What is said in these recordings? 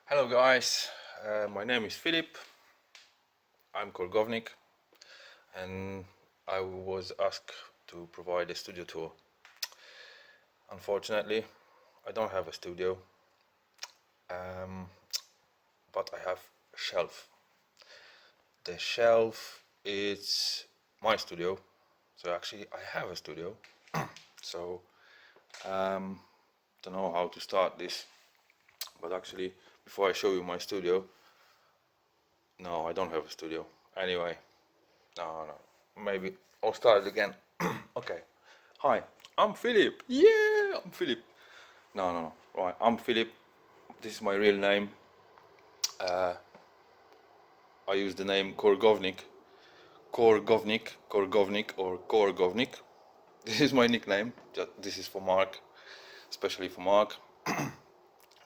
Hello guys, my name is Philip, I'm kORGOVNIk, and I was asked to provide a studio tour. Unfortunately, I don't have a studio, um, but I have a shelf. The shelf is my studio, so actually I have a studio. So don't know how to start this, but actually before I show you my studio, no, I don't have a studio. Anyway, no, maybe I'll start it again. Okay. Hi, I'm Philip. Yeah, I'm Philip. No. Right, I'm Philip. This is my real name. I use the name kORGOVNIk. kORGOVNIk, or kORGOVNIk. This is my nickname. This is for Mark, especially for Mark.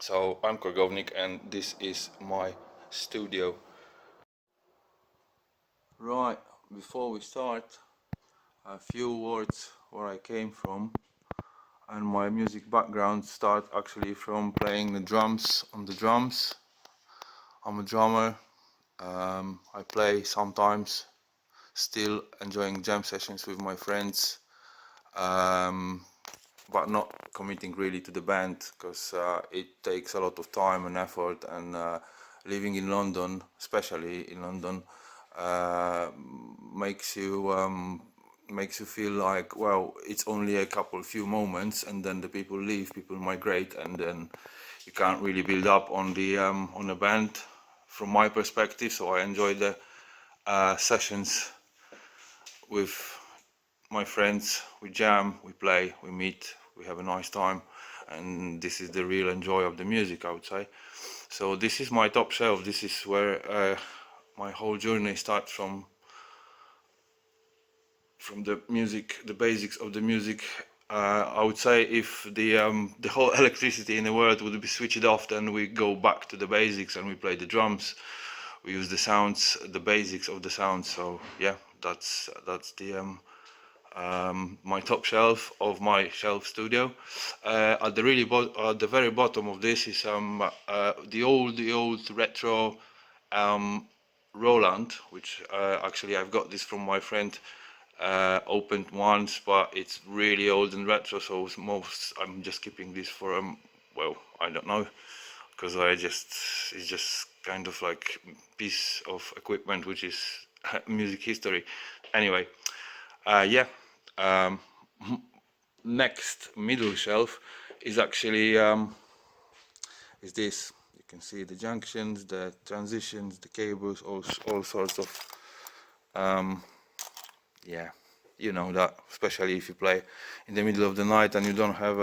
So I'm kORGOVNIk, and this is my studio. Right, before we start, a few words where I came from. And my music background start actually from playing the drums on the drums. I'm a drummer. I play sometimes, still enjoying jam sessions with my friends, but not committing really to the band because it takes a lot of time and effort, and living in London, especially in London, uh, makes you feel like, well, it's only a few moments, and then the people leave, people migrate, and then you can't really build up on the band. From my perspective, so I enjoy the sessions with my friends. We jam, we play, we meet, we have a nice time, and this is the real enjoy of the music, I would say. So this is my top shelf. This is where my whole journey starts from the music, the basics of the music. I would say if the whole electricity in the world would be switched off, then we go back to the basics and we play the drums. We use the sounds, the basics of the sounds. So yeah, that's my top shelf of my shelf studio. At the very bottom of this is the old retro Roland, which actually I've got this from my friend. Opened once, but it's really old and retro, so I'm just keeping this for well, I don't know, because it's just kind of like piece of equipment which is music history. Anyway, yeah. um, Next middle shelf is actually is this. You can see the junctions, the transitions, the cables, all sorts of yeah, you know that, especially if you play in the middle of the night and you don't have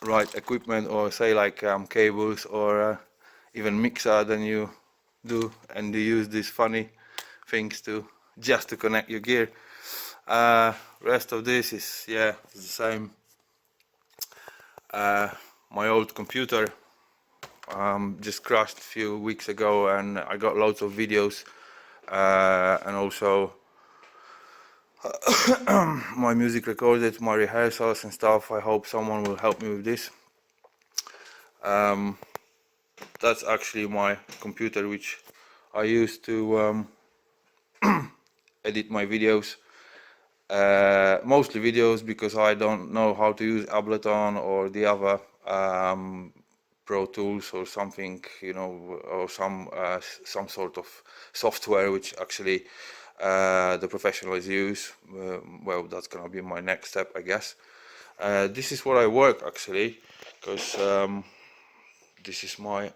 right equipment, or say like cables, or even mixer, then you do, and you use these funny things to just to connect your gear. Rest of this is, yeah, it's the same. My old computer just crashed a few weeks ago, and I got loads of videos, and also my music recorded, my rehearsals and stuff. I hope someone will help me with this. That's actually my computer, which I use to edit my videos. Mostly videos, because I don't know how to use Ableton or the other Pro Tools or something, you know, or some sort of software which actually the professionals use. Well, that's gonna be my next step, I guess. This is where I work actually, because this is my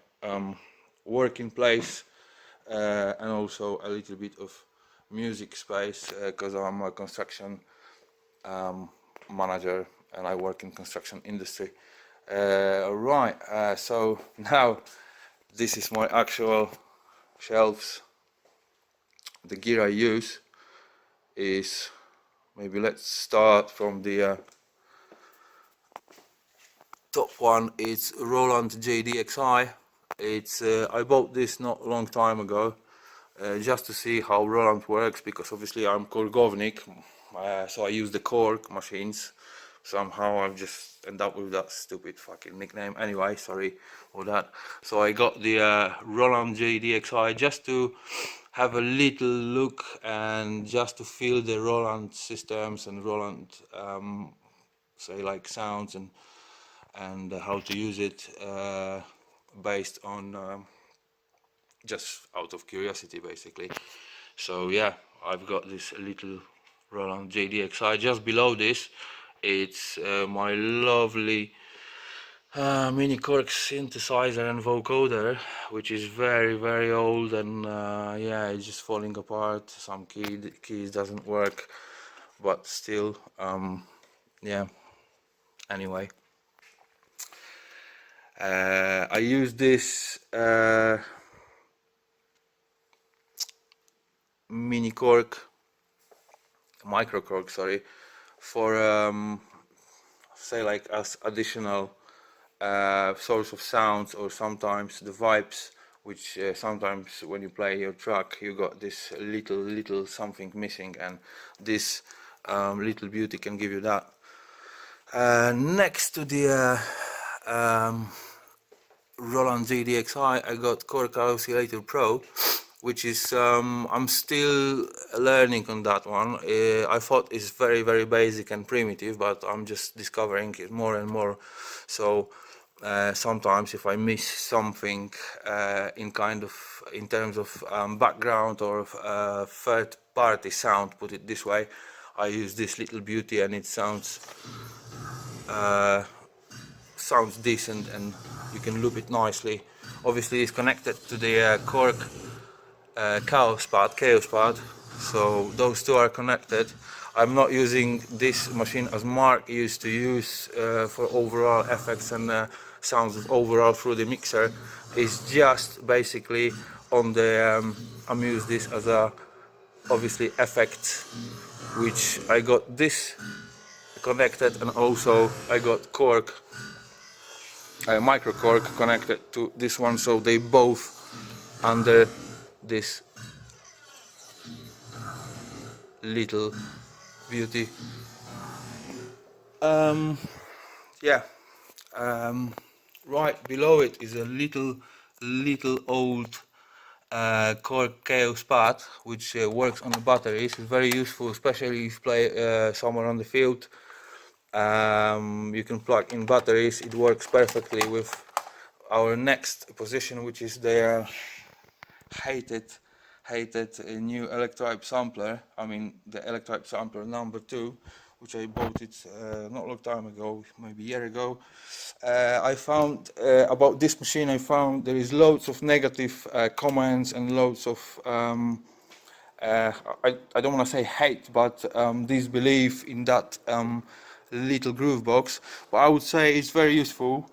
working place, and also a little bit of music space, because I'm a construction manager and I work in construction industry. Right, so now this is my actual shelves. The gear I use is, maybe let's start from the top one. It's Roland JDXI. It's I bought this not a long time ago, just to see how Roland works, because obviously I'm kORGOVNIk, so I use the Korg machines, somehow I've just end up with that stupid fucking nickname. Anyway, sorry for that. So I got the Roland JDXI just to have a little look and just to feel the Roland systems and Roland say like sounds and how to use it based on just out of curiosity basically. So yeah, I've got this little Roland JDXI. Just below this it's my lovely mini Korg synthesizer and vocoder, which is very old, and yeah, it's just falling apart. Some keys doesn't work, but still yeah, anyway, I use this mini Korg, micro Korg, sorry, for say like as additional source of sounds, or sometimes the vibes, which sometimes when you play your track you got this little something missing, and this little beauty can give you that. Next to the Roland ZDXI, I got Korg Oscillator Pro, which is I'm still learning on that one. I thought it's very basic and primitive, but I'm just discovering it more and more. So sometimes if I miss something in terms of background or third party sound, put it this way, I use this little beauty, and it sounds decent, and you can loop it nicely. Obviously it's connected to the Korg chaos pad, so those two are connected. I'm not using this machine as Mark used to use for overall effects and sounds overall through the mixer. It's just basically on the I'm using this as a obviously effect, which I got this connected, and also I got Korg micro Korg connected to this one, so they both under this little beauty. Yeah, right below it is a little old Korg Chaos Pad, which works on the batteries. It's very useful, especially if you play somewhere on the field. You can plug in batteries. It works perfectly with our next position, which is the hated new Electribe sampler. I mean the Electribe sampler number 2, which I bought it not a long time ago, maybe a year ago. I found about this machine, I found there is loads of negative comments and loads of I don't want to say hate, but disbelief in that little groove box. But I would say it's very useful.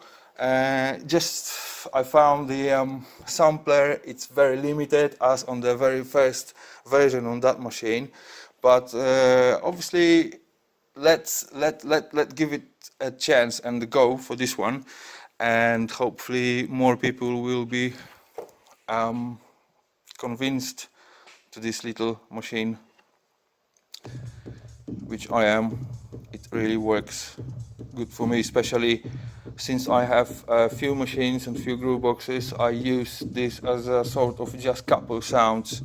Just I found the sampler, it's very limited as on the very first version on that machine, but obviously let's give it a chance and a go for this one, and hopefully more people will be convinced to this little machine, which I am. It really works good for me, especially since I have a few machines and few groove boxes. I use this as a sort of just couple sounds,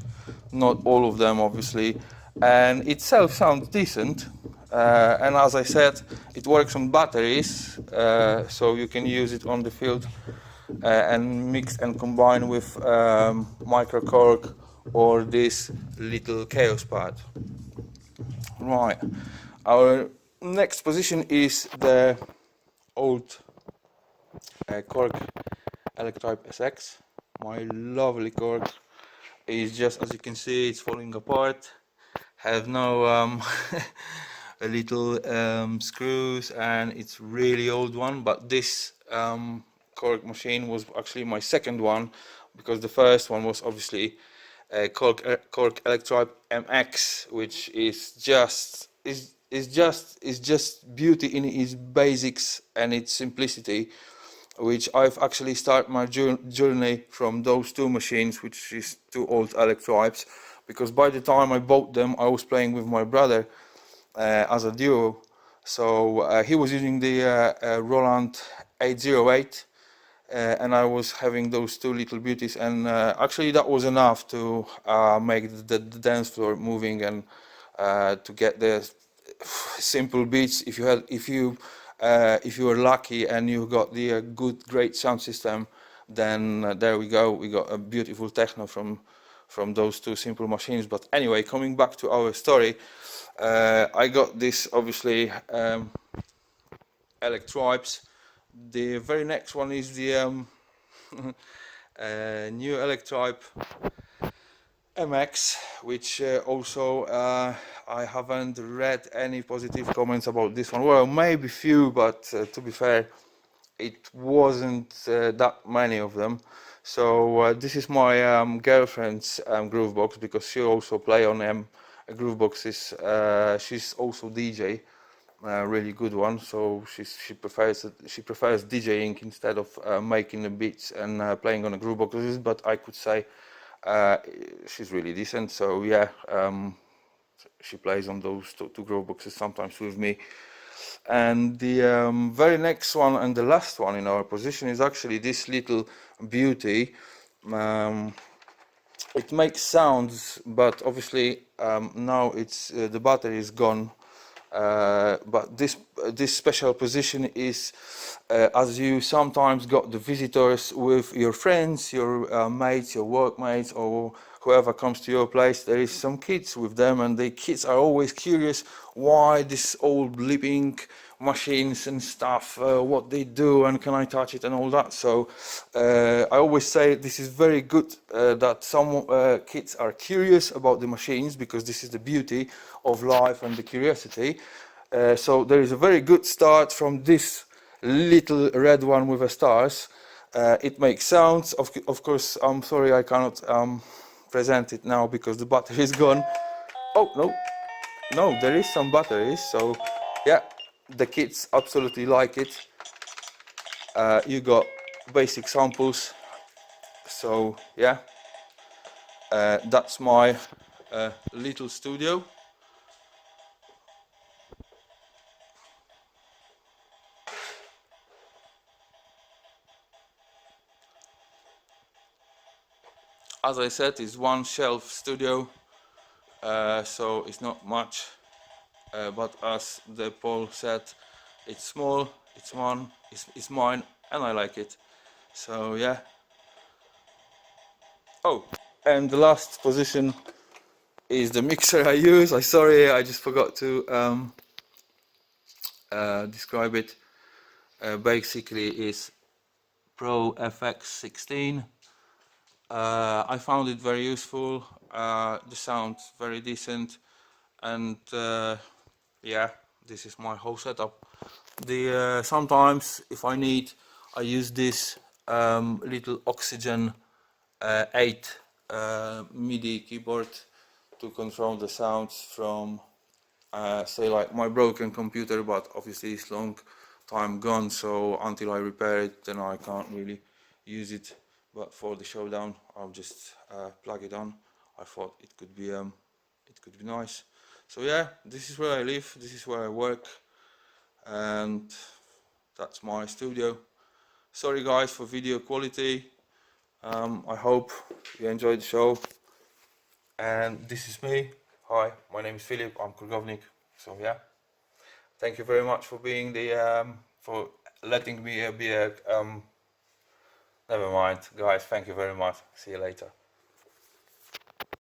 not all of them obviously, and itself sounds decent. And as I said, it works on batteries, so you can use it on the field and mix and combine with micro Korg or this little Chaos Pad. Right, our next position is the old Korg Electribe SX. My lovely Korg is just, as you can see, it's falling apart. Have no little screws, and it's really old one. But this Korg machine was actually my second one, because the first one was obviously Korg Electribe MX, which is just beauty in its basics and its simplicity, which I've actually started my journey from those two machines, which is two old Electribes, because by the time I bought them I was playing with my brother as a duo, So he was using the Roland 808, and I was having those two little beauties, and actually that was enough to make the dance floor moving, and to get the simple beats. If you were lucky and you got the great sound system, then there we go. We got a beautiful techno from those two simple machines. But anyway, coming back to our story, I got this obviously Electroipes. The very next one is the new Electroipe MX, which also I haven't read any positive comments about this one. Well, maybe few, but to be fair, it wasn't that many of them. So this is my girlfriend's groovebox, because she also play on grooveboxes. She's also DJ, really good one. So she prefers DJing instead of making the beats and playing on the grooveboxes. But I could say she's really decent. So yeah, she plays on those two grooveboxes sometimes with me. And the very next one and the last one in our position is actually this little beauty. It makes sounds, but obviously now it's the battery is gone. But this special position is as you sometimes got the visitors with your friends, your mates, your workmates, or whoever comes to your place. There is some kids with them, and the kids are always curious why this old bleeping machines and stuff, what they do, and can I touch it and all that. So I always say this is very good that some kids are curious about the machines, because this is the beauty of life and the curiosity. So there is a very good start from this little red one with the stars. It makes sounds. Of course, I'm sorry I cannot present it now because the battery is gone. Oh no, there is some batteries. So yeah, the kids absolutely like it. You got basic samples. So yeah, that's my little studio. As I said, it's one shelf studio, so it's not much, but as the Paul said, it's small, it's mine, and I like it. So yeah. Oh, and the last position is the mixer I use. Sorry, I just forgot to describe it. Basically, is Pro FX16. I found it very useful. The sound's very decent, and yeah, this is my whole setup. The sometimes if I need, I use this little Oxygen 8 MIDI keyboard to control the sounds from say like my broken computer, but obviously it's long time gone, so until I repair it then I can't really use it. But for the showdown I'll just plug it on. I thought it could be nice. So yeah, this is where I live, this is where I work, and that's my studio. Sorry guys for video quality. I hope you enjoyed the show, and this is me. Hi, my name is Filip, I'm kORGOVNIk. So yeah, thank you very much for being the for letting me be a never mind guys, thank you very much, see you later.